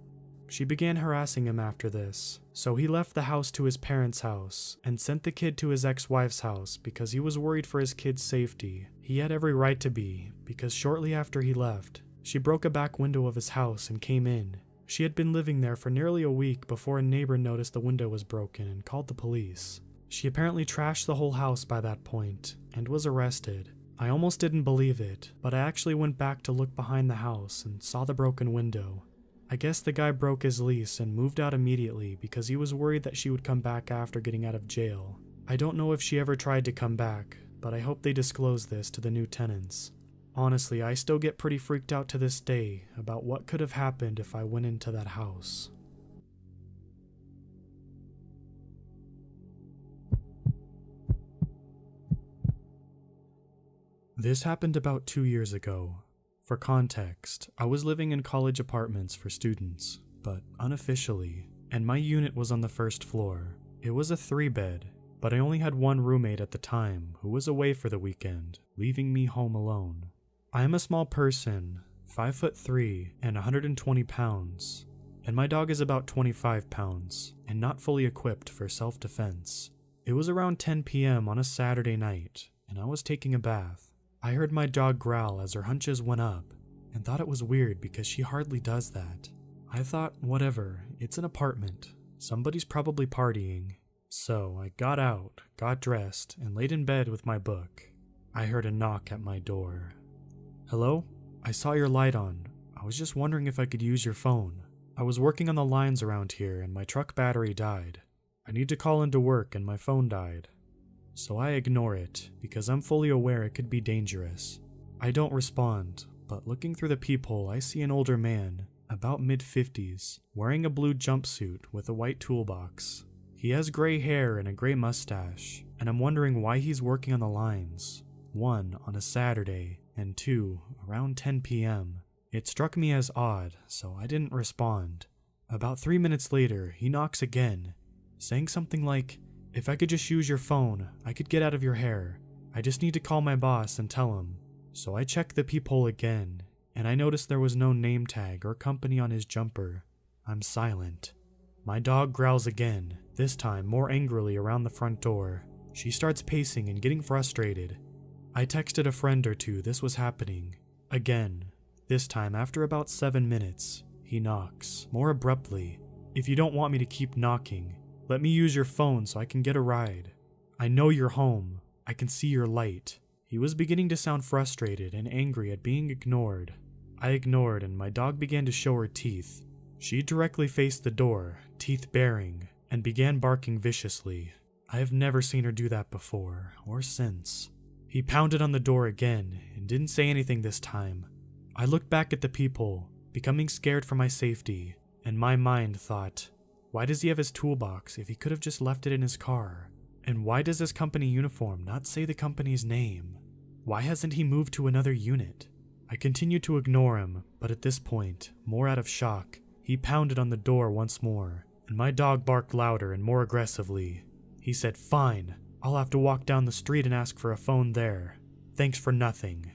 She began harassing him after this, so he left the house to his parents' house and sent the kid to his ex-wife's house because he was worried for his kid's safety. He had every right to be, because shortly after he left, she broke a back window of his house and came in. She had been living there for nearly a week before a neighbor noticed the window was broken and called the police. She apparently trashed the whole house by that point and was arrested. I almost didn't believe it, but I actually went back to look behind the house and saw the broken window. I guess the guy broke his lease and moved out immediately because he was worried that she would come back after getting out of jail. I don't know if she ever tried to come back, but I hope they disclose this to the new tenants. Honestly, I still get pretty freaked out to this day about what could have happened if I went into that house. This happened about 2 years ago. For context, I was living in college apartments for students, but unofficially, and my unit was on the first floor. It was a 3-bed, but I only had one roommate at the time who was away for the weekend, leaving me home alone. I am a small person, 5'3" and 120 pounds, and my dog is about 25 pounds and not fully equipped for self-defense. It was around 10 p.m. on a Saturday night, and I was taking a bath. I heard my dog growl as her hunches went up, and thought it was weird because she hardly does that. I thought, whatever, it's an apartment. Somebody's probably partying. So I got out, got dressed, and laid in bed with my book. I heard a knock at my door. "Hello? I saw your light on. I was just wondering if I could use your phone. I was working on the lines around here and my truck battery died. I need to call into work and my phone died." So I ignore it, because I'm fully aware it could be dangerous. I don't respond, but looking through the peephole I see an older man, about mid-50s, wearing a blue jumpsuit with a white toolbox. He has gray hair and a gray mustache, and I'm wondering why he's working on the lines. 1, on a Saturday, and 2, around 10 p.m. It struck me as odd, so I didn't respond. About 3 minutes later, he knocks again, saying something like, "If I could just use your phone, I could get out of your hair. I just need to call my boss and tell him." So I checked the peephole again, and I noticed there was no name tag or company on his jumper. I'm silent. My dog growls again, this time more angrily around the front door. She starts pacing and getting frustrated. I texted a friend or two this was happening. Again, this time after about 7 minutes, he knocks, more abruptly. If you don't want me to keep knocking, let me use your phone so I can get a ride. I know you're home. I can see your light. He was beginning to sound frustrated and angry at being ignored. I ignored and my dog began to show her teeth. She directly faced the door, teeth baring, and began barking viciously. I have never seen her do that before, or since. He pounded on the door again and didn't say anything this time. I looked back at the peephole, becoming scared for my safety, and my mind thought, why does he have his toolbox if he could have just left it in his car? And why does his company uniform not say the company's name? Why hasn't he moved to another unit? I continued to ignore him, but at this point, more out of shock, he pounded on the door once more, and my dog barked louder and more aggressively. He said, fine, I'll have to walk down the street and ask for a phone there. Thanks for nothing.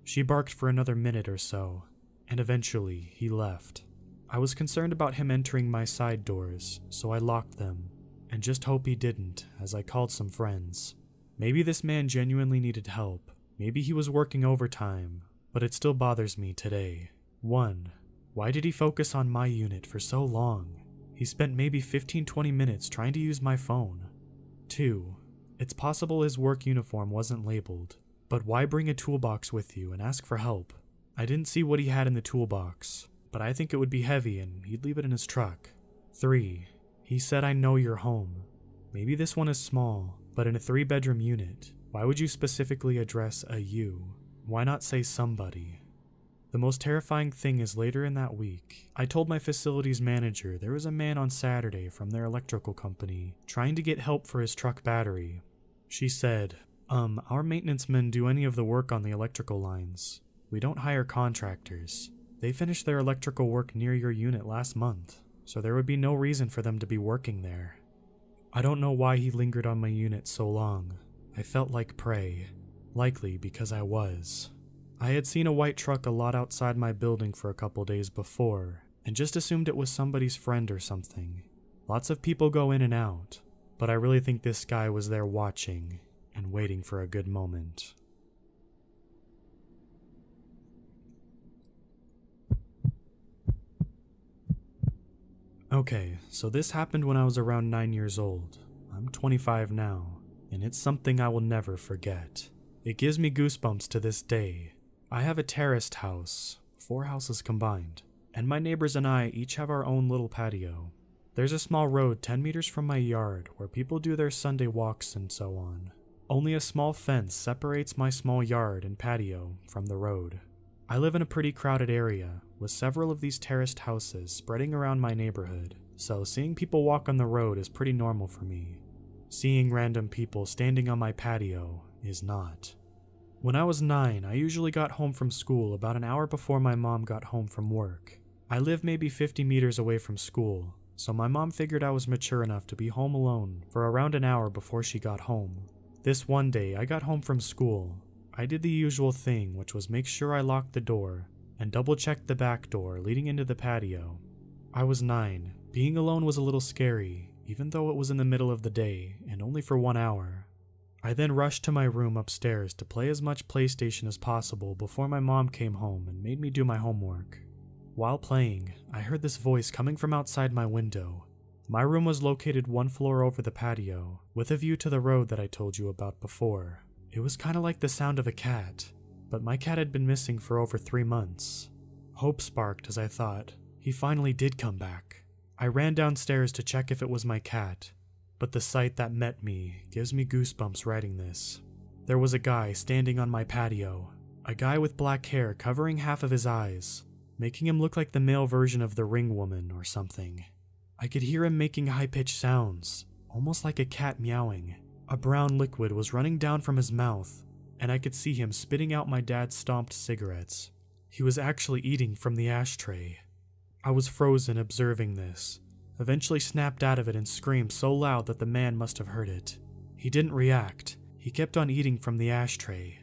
She barked for another minute or so, and eventually he left. I was concerned about him entering my side doors, so I locked them, and just hope he didn't, as I called some friends. Maybe this man genuinely needed help. Maybe he was working overtime, but it still bothers me today. 1. Why did he focus on my unit for so long? He spent maybe 15-20 minutes trying to use my phone. 2. It's possible his work uniform wasn't labeled, but why bring a toolbox with you and ask for help? I didn't see what he had in the toolbox, but I think it would be heavy and he'd leave it in his truck. 3. He said, I know you're home. Maybe this one is small, but in a 3-bedroom unit, why would you specifically address a you? Why not say somebody? The most terrifying thing is later in that week, I told my facilities manager there was a man on Saturday from their electrical company trying to get help for his truck battery. She said, our maintenance men do any of the work on the electrical lines. We don't hire contractors. They finished their electrical work near your unit last month, so there would be no reason for them to be working there. I don't know why he lingered on my unit so long. I felt like prey, likely because I was. I had seen a white truck a lot outside my building for a couple days before, and just assumed it was somebody's friend or something. Lots of people go in and out, but I really think this guy was there watching and waiting for a good moment. Okay, so this happened when I was around 9 years old. I'm 25 now, and it's something I will never forget. It gives me goosebumps to this day. I have a terraced house, 4 houses combined, and my neighbors and I each have our own little patio. There's a small road 10 meters from my yard where people do their Sunday walks and so on. Only a small fence separates my small yard and patio from the road. I live in a pretty crowded area, with several of these terraced houses spreading around my neighborhood, so seeing people walk on the road is pretty normal for me. Seeing random people standing on my patio is not. When I was 9, I usually got home from school about an hour before my mom got home from work. I live maybe 50 meters away from school, so my mom figured I was mature enough to be home alone for around an hour before she got home. This one day, I got home from school. I did the usual thing, which was make sure I locked the door and double-checked the back door leading into the patio. I was 9. Being alone was a little scary, even though it was in the middle of the day and only for 1 hour. I then rushed to my room upstairs to play as much PlayStation as possible before my mom came home and made me do my homework. While playing, I heard this voice coming from outside my window. My room was located 1 floor over the patio, with a view to the road that I told you about before. It was kind of like the sound of a cat, but my cat had been missing for over 3 months. Hope sparked as I thought. He finally did come back. I ran downstairs to check if it was my cat, but the sight that met me gives me goosebumps writing this. There was a guy standing on my patio, a guy with black hair covering half of his eyes, making him look like the male version of the Ring Woman or something. I could hear him making high-pitched sounds, almost like a cat meowing. A brown liquid was running down from his mouth, and I could see him spitting out my dad's stomped cigarettes. He was actually eating from the ashtray. I was frozen observing this, eventually snapped out of it and screamed so loud that the man must have heard it. He didn't react. He kept on eating from the ashtray.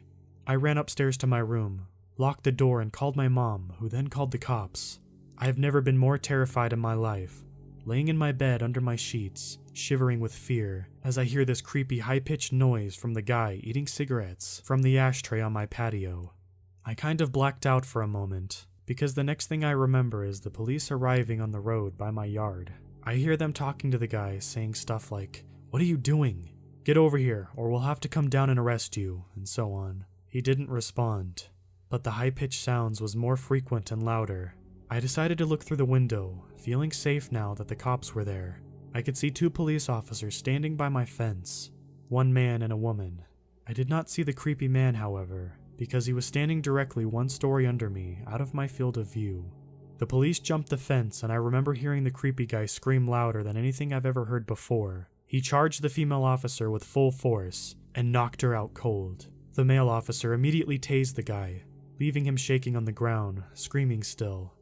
I ran upstairs to my room, locked the door and called my mom, who then called the cops. I have never been more terrified in my life, laying in my bed under my sheets, shivering with fear as I hear this creepy high-pitched noise from the guy eating cigarettes from the ashtray on my patio. I kind of blacked out for a moment, because the next thing I remember is the police arriving on the road by my yard. I hear them talking to the guy, saying stuff like, "What are you doing? Get over here, or we'll have to come down and arrest you," and so on. He didn't respond, but the high-pitched sounds was more frequent and louder. I decided to look through the window, feeling safe now that the cops were there. I could see 2 police officers standing by my fence, one man and a woman. I did not see the creepy man, however, because he was standing directly 1 story under me, out of my field of view. The police jumped the fence, and I remember hearing the creepy guy scream louder than anything I've ever heard before. He charged the female officer with full force and knocked her out cold. The male officer immediately tased the guy, leaving him shaking on the ground, screaming still.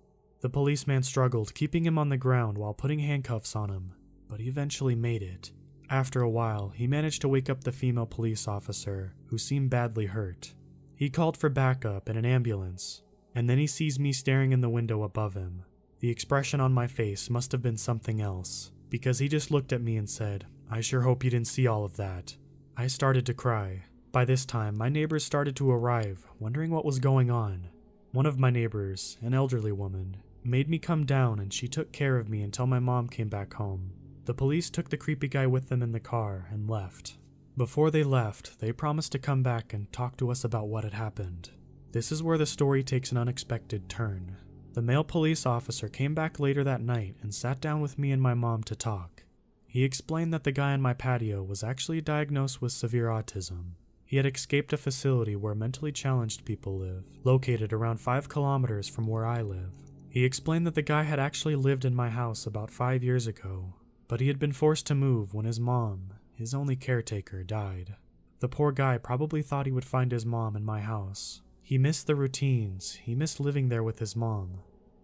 The policeman struggled, keeping him on the ground while putting handcuffs on him, but he eventually made it. After a while, he managed to wake up the female police officer, who seemed badly hurt. He called for backup and an ambulance, and then he sees me staring in the window above him. The expression on my face must have been something else, because he just looked at me and said, "I sure hope you didn't see all of that." I started to cry. By this time, my neighbors started to arrive, wondering what was going on. One of my neighbors, an elderly woman, made me come down, and she took care of me until my mom came back home. The police took the creepy guy with them in the car and left. Before they left, they promised to come back and talk to us about what had happened. This is where the story takes an unexpected turn. The male police officer came back later that night and sat down with me and my mom to talk. He explained that the guy on my patio was actually diagnosed with severe autism. He had escaped a facility where mentally challenged people live, located around 5 kilometers from where I live. He explained that the guy had actually lived in my house about 5 years ago, but he had been forced to move when his mom, his only caretaker, died. The poor guy probably thought he would find his mom in my house. He missed the routines, he missed living there with his mom.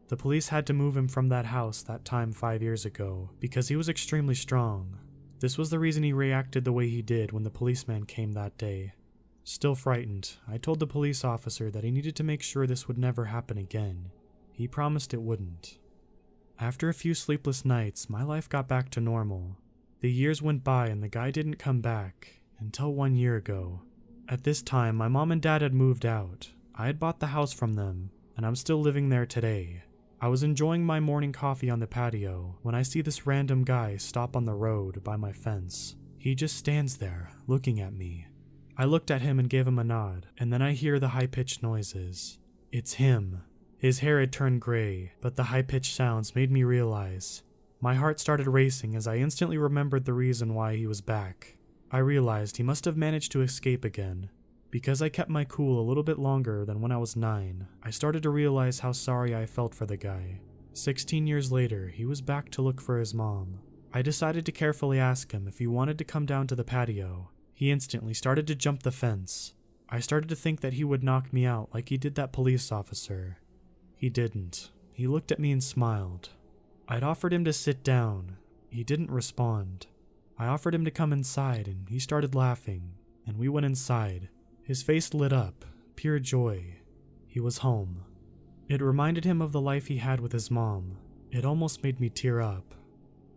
The police had to move him from that house that time 5 years ago, because he was extremely strong. This was the reason he reacted the way he did when the policeman came that day. Still frightened, I told the police officer that he needed to make sure this would never happen again. He promised it wouldn't. After a few sleepless nights, my life got back to normal. The years went by and the guy didn't come back, until 1 year ago. At this time, my mom and dad had moved out. I had bought the house from them, and I'm still living there today. I was enjoying my morning coffee on the patio when I see this random guy stop on the road by my fence. He just stands there, looking at me. I looked at him and gave him a nod, and then I hear the high-pitched noises. It's him. His hair had turned gray, but the high-pitched sounds made me realize. My heart started racing as I instantly remembered the reason why he was back. I realized he must have managed to escape again. Because I kept my cool a little bit longer than when I was 9, I started to realize how sorry I felt for the guy. 16 years later, he was back to look for his mom. I decided to carefully ask him if he wanted to come down to the patio. He instantly started to jump the fence. I started to think that he would knock me out like he did that police officer. He didn't. He looked at me and smiled. I'd offered him to sit down. He didn't respond. I offered him to come inside and he started laughing, and we went inside. His face lit up, pure joy. He was home. It reminded him of the life he had with his mom. It almost made me tear up.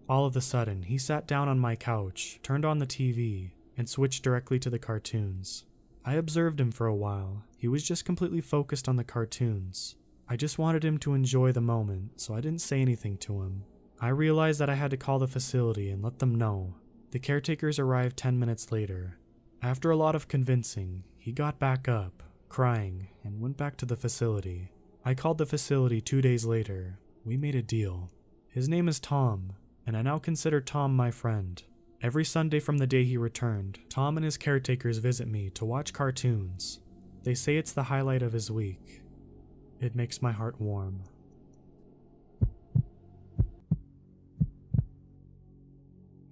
All of a sudden, he sat down on my couch, turned on the TV, and switched directly to the cartoons. I observed him for a while. He was just completely focused on the cartoons. I just wanted him to enjoy the moment, so I didn't say anything to him. I realized that I had to call the facility and let them know. The caretakers arrived 10 minutes later. After a lot of convincing, he got back up, crying, and went back to the facility. I called the facility 2 days later. We made a deal. His name is Tom, and I now consider Tom my friend. Every Sunday from the day he returned, Tom and his caretakers visit me to watch cartoons. They say it's the highlight of his week. It makes my heart warm.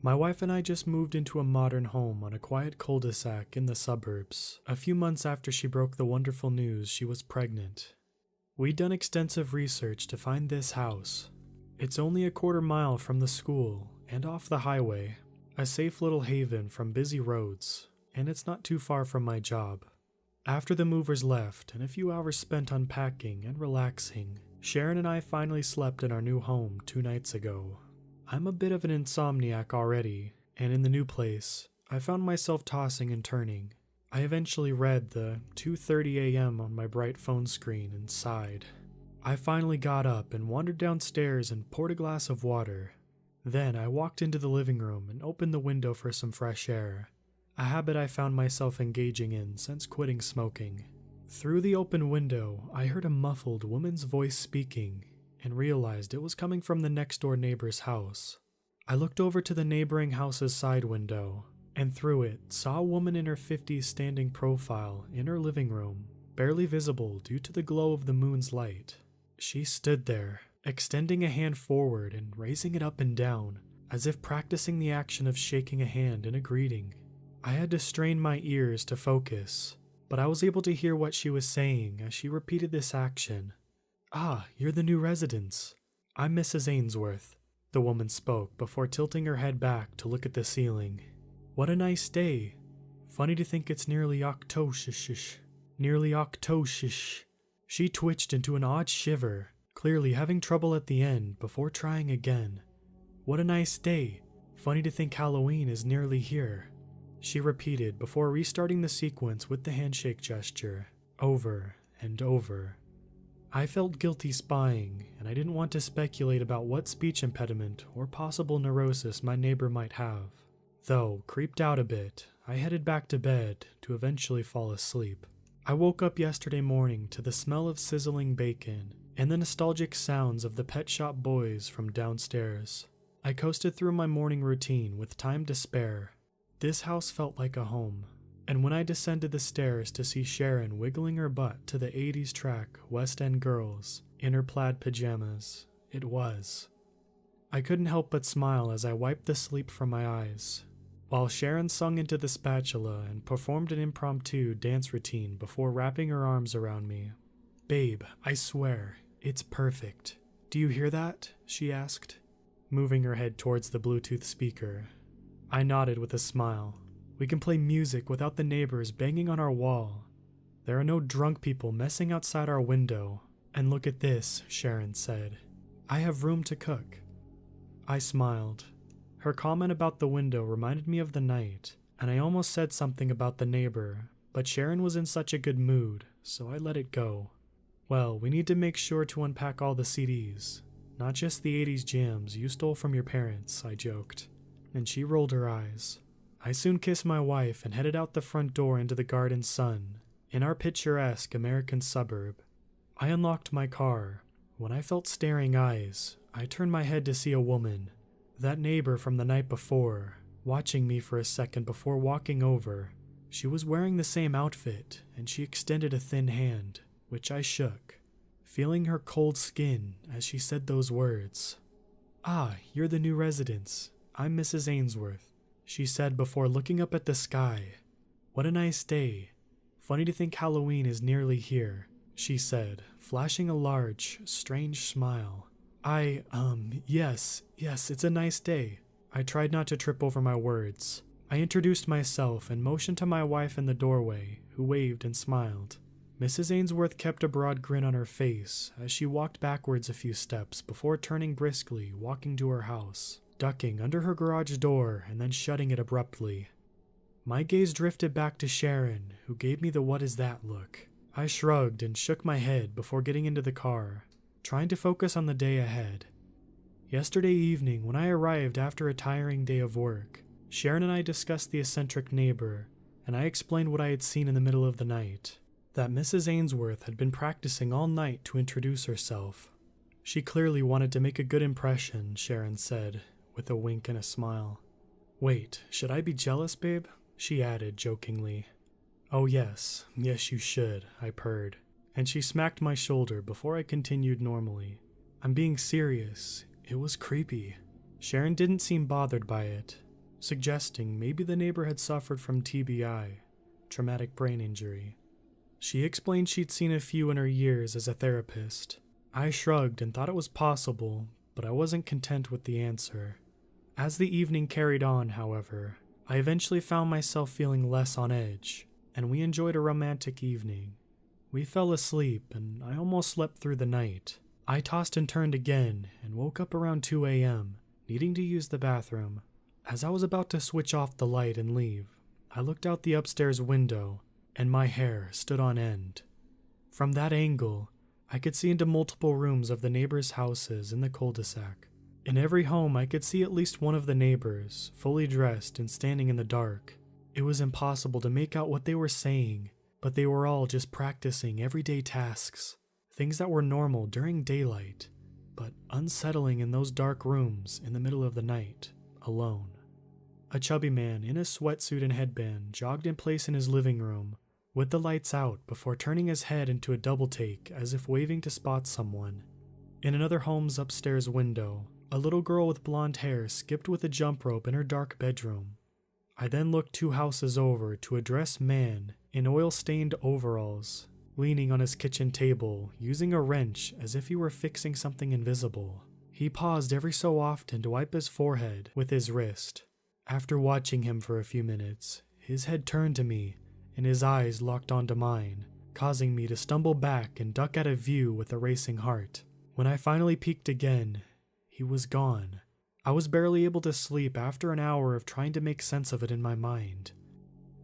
My wife and I just moved into a modern home on a quiet cul-de-sac in the suburbs, a few months after she broke the wonderful news she was pregnant. We'd done extensive research to find this house. It's only a quarter mile from the school and off the highway, a safe little haven from busy roads, and it's not too far from my job. After the movers left and a few hours spent unpacking and relaxing, Sharon and I finally slept in our new home 2 nights ago. I'm a bit of an insomniac already, and in the new place, I found myself tossing and turning. I eventually read the 2:30 a.m. on my bright phone screen and sighed. I finally got up and wandered downstairs and poured a glass of water. Then I walked into the living room and opened the window for some fresh air, a habit I found myself engaging in since quitting smoking. Through the open window, I heard a muffled woman's voice speaking and realized it was coming from the next-door neighbor's house. I looked over to the neighboring house's side window, and through it saw a woman in her 50s standing profile in her living room, barely visible due to the glow of the moon's light. She stood there, extending a hand forward and raising it up and down, as if practicing the action of shaking a hand in a greeting. I had to strain my ears to focus, but I was able to hear what she was saying as she repeated this action. "Ah, you're the new residents. I'm Mrs. Ainsworth," the woman spoke before tilting her head back to look at the ceiling. "What a nice day. Funny to think it's nearly Octoshish. Nearly Octoshish." She twitched into an odd shiver, clearly having trouble at the end before trying again. "What a nice day. Funny to think Halloween is nearly here," she repeated before restarting the sequence with the handshake gesture, over and over. I felt guilty spying, and I didn't want to speculate about what speech impediment or possible neurosis my neighbor might have. Though, creeped out a bit, I headed back to bed to eventually fall asleep. I woke up yesterday morning to the smell of sizzling bacon and the nostalgic sounds of the Pet Shop Boys from downstairs. I coasted through my morning routine with time to spare. This house felt like a home, and when I descended the stairs to see Sharon wiggling her butt to the 80s track West End Girls in her plaid pajamas, it was. I couldn't help but smile as I wiped the sleep from my eyes, while Sharon sung into the spatula and performed an impromptu dance routine before wrapping her arms around me. "Babe, I swear, it's perfect. Do you hear that?" she asked, moving her head towards the Bluetooth speaker. I nodded with a smile. "We can play music without the neighbors banging on our wall. There are no drunk people messing outside our window. And look at this," Sharon said. "I have room to cook." I smiled. Her comment about the window reminded me of the night, and I almost said something about the neighbor, but Sharon was in such a good mood, so I let it go. "Well, we need to make sure to unpack all the CDs, not just the 80s jams you stole from your parents," I joked, and she rolled her eyes. I soon kissed my wife and headed out the front door into the garden sun, in our picturesque American suburb. I unlocked my car. When I felt staring eyes, I turned my head to see a woman, that neighbor from the night before, watching me for a second before walking over. She was wearing the same outfit, and she extended a thin hand, which I shook, feeling her cold skin as she said those words. "Ah, you're the new residents. I'm Mrs. Ainsworth," she said before looking up at the sky. "What a nice day. Funny to think Halloween is nearly here," she said, flashing a large, strange smile. Yes, it's a nice day." I tried not to trip over my words. I introduced myself and motioned to my wife in the doorway, who waved and smiled. Mrs. Ainsworth kept a broad grin on her face as she walked backwards a few steps before turning briskly, walking to her house, ducking under her garage door and then shutting it abruptly. My gaze drifted back to Sharon, who gave me the "what is that" look. I shrugged and shook my head before getting into the car, trying to focus on the day ahead. Yesterday evening, when I arrived after a tiring day of work, Sharon and I discussed the eccentric neighbor, and I explained what I had seen in the middle of the night, that Mrs. Ainsworth had been practicing all night to introduce herself. She clearly wanted to make a good impression, Sharon said, with a wink and a smile. "Wait, should I be jealous, babe?" she added jokingly. "Oh yes you should," I purred, and she smacked my shoulder before I continued normally. "I'm being serious. It was creepy." Sharon didn't seem bothered by it, suggesting maybe the neighbor had suffered from TBI, traumatic brain injury. She explained she'd seen a few in her years as a therapist. I shrugged and thought it was possible, but I wasn't content with the answer. As the evening carried on, however, I eventually found myself feeling less on edge, and we enjoyed a romantic evening. We fell asleep, and I almost slept through the night, I tossed and turned again and woke up around 2 a.m., needing to use the bathroom. As I was about to switch off the light and leave, I looked out the upstairs window and my hair stood on end. From that angle, I could see into multiple rooms of the neighbors' houses in the cul-de-sac. In every home, I could see at least one of the neighbors, fully dressed and standing in the dark. It was impossible to make out what they were saying, but they were all just practicing everyday tasks, things that were normal during daylight, but unsettling in those dark rooms in the middle of the night, alone. A chubby man in a sweatsuit and headband jogged in place in his living room, with the lights out before turning his head into a double take as if waving to spot someone. In another home's upstairs window, a little girl with blonde hair skipped with a jump rope in her dark bedroom. I then looked 2 houses over to a dressed man in oil-stained overalls, leaning on his kitchen table, using a wrench as if he were fixing something invisible. He paused every so often to wipe his forehead with his wrist. After watching him for a few minutes, his head turned to me and his eyes locked onto mine, causing me to stumble back and duck out of view with a racing heart. When I finally peeked again, he was gone. I was barely able to sleep after an hour of trying to make sense of it in my mind.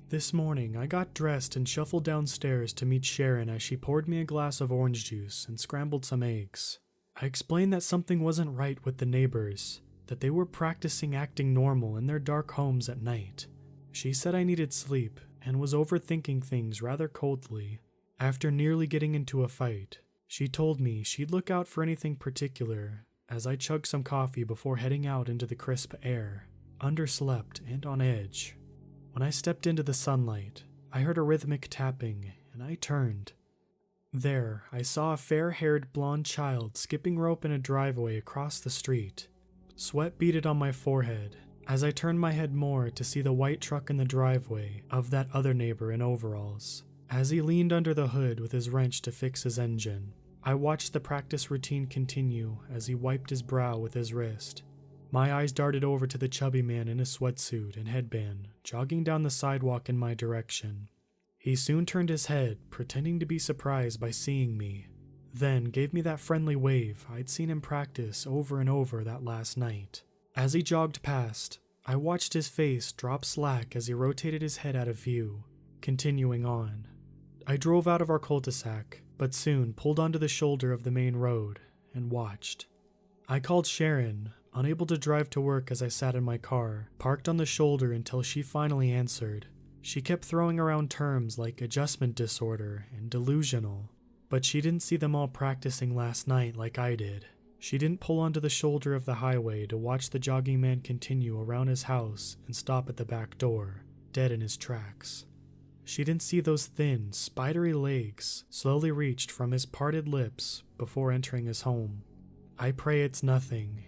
This morning, I got dressed and shuffled downstairs to meet Sharon as she poured me a glass of orange juice and scrambled some eggs. I explained that something wasn't right with the neighbors, that they were practicing acting normal in their dark homes at night. She said I needed sleep and was overthinking things rather coldly. After nearly getting into a fight, she told me she'd look out for anything particular as I chugged some coffee before heading out into the crisp air, underslept and on edge. When I stepped into the sunlight, I heard a rhythmic tapping and I turned. There, I saw a fair-haired blonde child skipping rope in a driveway across the street. Sweat beaded on my forehead as I turned my head more to see the white truck in the driveway of that other neighbor in overalls. As he leaned under the hood with his wrench to fix his engine, I watched the practice routine continue as he wiped his brow with his wrist. My eyes darted over to the chubby man in his sweatsuit and headband, jogging down the sidewalk in my direction. He soon turned his head, pretending to be surprised by seeing me, then gave me that friendly wave I'd seen him practice over and over that last night. As he jogged past, I watched his face drop slack as he rotated his head out of view, continuing on. I drove out of our cul-de-sac, but soon pulled onto the shoulder of the main road and watched. I called Sharon, unable to drive to work as I sat in my car, parked on the shoulder until she finally answered. She kept throwing around terms like adjustment disorder and delusional, but she didn't see them all practicing last night like I did. She didn't pull onto the shoulder of the highway to watch the jogging man continue around his house and stop at the back door, dead in his tracks. She didn't see those thin, spidery legs slowly reached from his parted lips before entering his home. I pray it's nothing,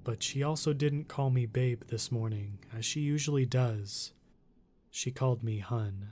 but she also didn't call me babe this morning, as she usually does. She called me hun.